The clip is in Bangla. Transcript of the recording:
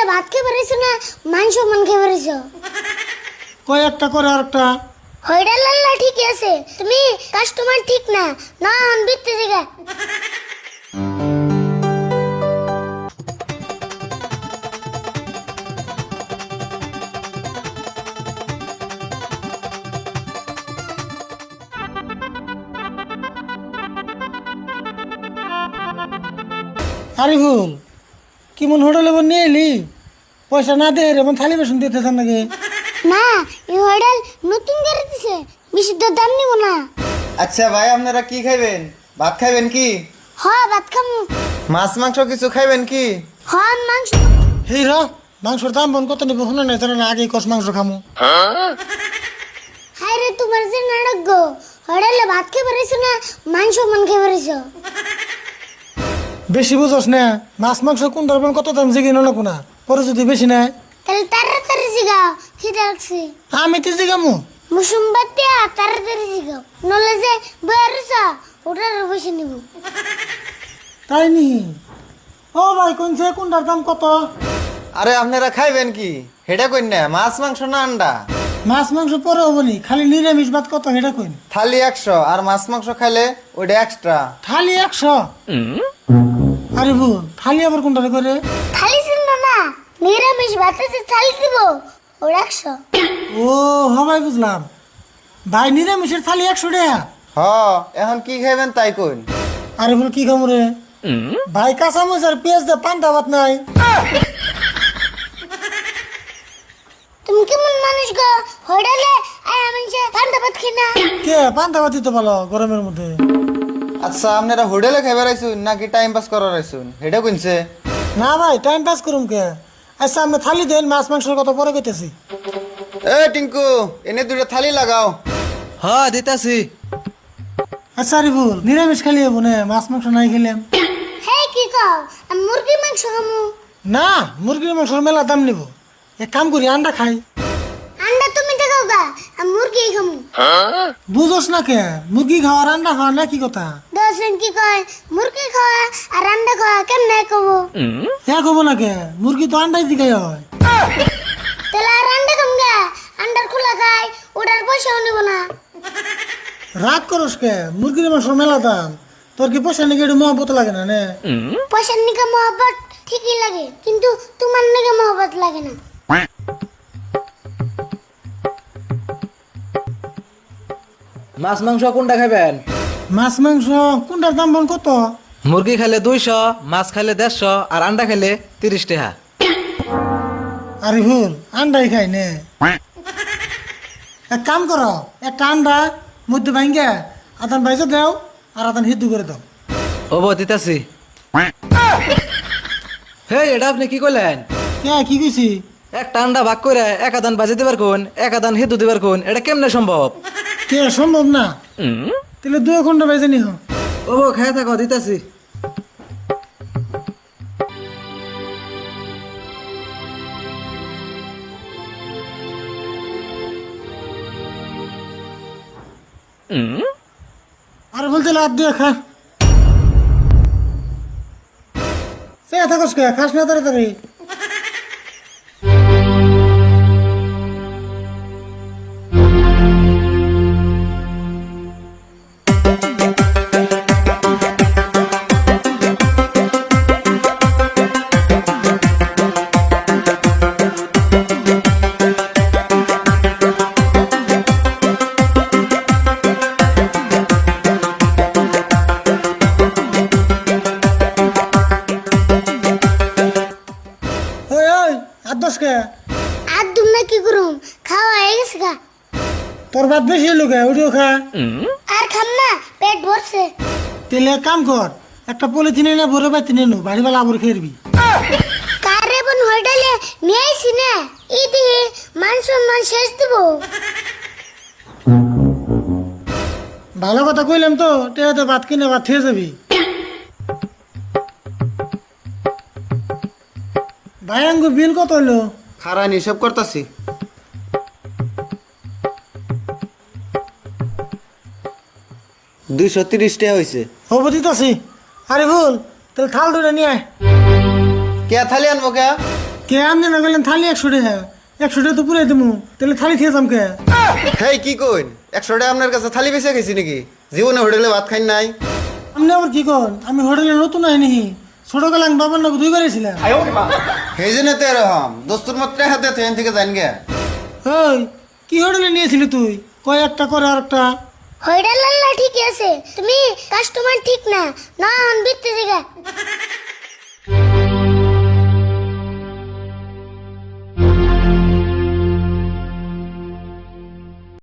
হোটেলে ভাত খেয়ে বেরিয়েছো না মাংস মান খেয়ে বেরিয়েছো? কয় একটা করে আর একটা। হোটেল আল্লাহ ঠিক আছে, তুমি কাস্টমার ঠিক না, না আন বিতে জায়গা। আরে ভুল কি মন হোটেলে নিয়ে এলি, পয়সা না দে রে থালি বেসন দিতে চান নাকি? না, এই হোটেল নতুন করে দিছে, বেশি তো দাম নিব না। আচ্ছা ভাই, আপনারা কি খাইবেন? ভাত খাইবেন কি? হ্যাঁ ভাত খামু। মাছ মাংস কিছু খাইবেন কি? হ্যাঁ মাংস। হেই র, মাংসর দাম বন কত নিব শুনে নাই জানা, আগে কষ মাংস খামু। হাই রে, তোমার যে নাটক গো, হোটেলে ভাত খেয়ে বেরিয়েছো না মাংস মান খেয়ে বেরিয়েছো? বেশি বুঝোস না, মাছ মাংস কোন ধরবেন কত দাম জিগে না কোনা, পরে যদি বেশি নাই তাহলে তাড়াতাড়ি জিগাও, খিদে লাগছে। আমি তো জিগামু। মুসুম্বাতিয়া তাড়াতাড়ি জিগাও, নলে যে বেরোছো ওটার বসে নিব। তাই নি? ও ভাই কোনছে কোনটার দাম কত? আরে আপনারা খাইবেন কি হেটা কইন না, মাছ মাংস না আন্ডা? মাছ মাংস পরে হবনি, খালি নিরামিষ ভাত কত হেটা কইন। থালি 100 আর মাছ মাংস খাইলে ওইটা এক্সট্রা। থালি 100? আরে ভুল, থালি আবার কোনটা করে? থালি ছিল না, নিরামিষ ভাতে যে থালি দিব ওটা 100। ও হবাই বুঝলাম, ভাই নিরামিষের থালি 100 টাকা। হ, এখন কি খাইবেন তাই কইন। আরে বল কি খামু রে ভাই, কাঁচামরিচ আর পেঁয়াজ দে, পান্তা ভাত নাই। তুমি কেমন মানুষ গো, হোটেলে আয় আমি যে পান্তা ভাত খাই না? কে পান্তা ভাত দিতে ভালো গরমের মধ্যে? আচ্ছা, আপনারা হোটেলে খাইবার আইছুন নাকি টাইম পাস করার আইছুন হেটা কইনছে? না ভাই, টাইম পাস করুম কে। আচ্ছা আমি থালি দেন, মাছ মাংসের কথা পরে কইতেছি। এ টিঙ্কু, এনে দুটো থালি লাগাও। হ্যাঁ দিতাছি। আচ্ছা আরে ভুল, নিরামিষ খালি হবো না, মাছ মাংস নাই খেলাম। হে কি কও, আমি মুরগির মাংস খামু। না, মুরগির মাংসের মেলা দাম নিব, এক কাম করি আন্ডা খাই। আন্ডা তুমি দেখাও গা, আমি মুরগি খামু। বুঝোস না কে, মুরগি খাওয়ার আন্ডা খাওয়া না কি কথা? দশজন কি কয় মুরগি খাওয়া আর আন্ডা খাওয়া কেমনে কব? এক হবো না কে, মুরগি তো আন্ডাই দিকে হয়। তাহলে আর আন্ডা খাম গা, আন্ডার খোলা খাই, ওটার পয়সাও নিব না। রাগ করস কে, মুরগির মাংস মেলা দাম, তোর কি পয়সা নাকি একটু মহব্বত লাগে না নে? পয়সার নিকে মহব্বত ঠিকই লাগে, কিন্তু তোমার নিকে মহব্বত লাগে না। মাছ মাংস কোনটা খাবেন? মাছ মাংস কোনটার দাম বল কত? মুরগি খাইলে 200, মাছ খাইলে 150 আর আন্ডা খাইলে 30 টাকা। আরে ভুল, আন্ডাই খাই নে। এক কাম করো, একটা আন্ডা মধ্যে ভাঙ্গে আদান বাইজে দাও আর আদান হিদ্দু করে দাও। ওবো দিতাছি। হে, এটা আপনি কি কইলেন? কে কি কইছি? একটা আন্ডা ভাগ করে এক আদান বাজে দিবার কোন, এক আদান হিদু দিবার কোন, এটা কেমনে সম্ভব? কে সম্ভব না? তাহলে 2 ঘন্টা বাইজে নিহ। ওবো খায় থাকো, দিতাছি। আর বলতে লাভ দিয়ে খা, সে থাকস কে, খাস না তাড়াতাড়ি। ওই ওই আর দশ কে, আর দুম না কি করুম, খাওয়া হয়ে গেছে গা। তোর ভাত বেশি হলো কে, ওটিও খা। আর খাম না, পেট ভরছে। তেলে এক কাম কর, একটা পলিথিনে না ভরে বাড়িতে নিয়ে নো, বাড়ি বেলা আবার খেয়ে দিবি। কারে বোন হোটেলে নিয়ে আইছি না, এই দিয়ে মান শেষ দিব। ভালো কথা কইলাম তো, টেহাতে ভাত কিনে ভাত খেয়ে যাবি। ভাই আঙ্গু বিল কত হলো? খারান হিসাব করতাছি। 230 টাকা হয়েছে। হবো দিতাছি। আরে ভুল, তাহলে থাল দুটো নিয়ে আয়। কে থালি আনবো কে? কে আপনি না গেলেন থালি 100 টাকা 100 টাকা তো পুরাই দেবো তাহলে থালি খেয়ে যাম কে হেই কি কইন 100 টাকা আপনার কাছে থালি বেঁচে গেছি নাকি জীবনে হোটেলে ভাত খাই নাই আপনি আবার কি কন আমি হোটেলে নতুন আইনি ছোট গেলাম বাবার নাকি 2 বার ছিলাম সেই জন্য তো এরকম দোস্তুর মাত্র হাতে ট্রেন থেকে যান গে ওই কি হোটেলে নিয়েছিলি তুই কয় একটা করে আর একটা হইডাল আল্লাহ ঠিক আছে তুমি কাস্টমার ঠিক না না হন বিত্তে জায়গা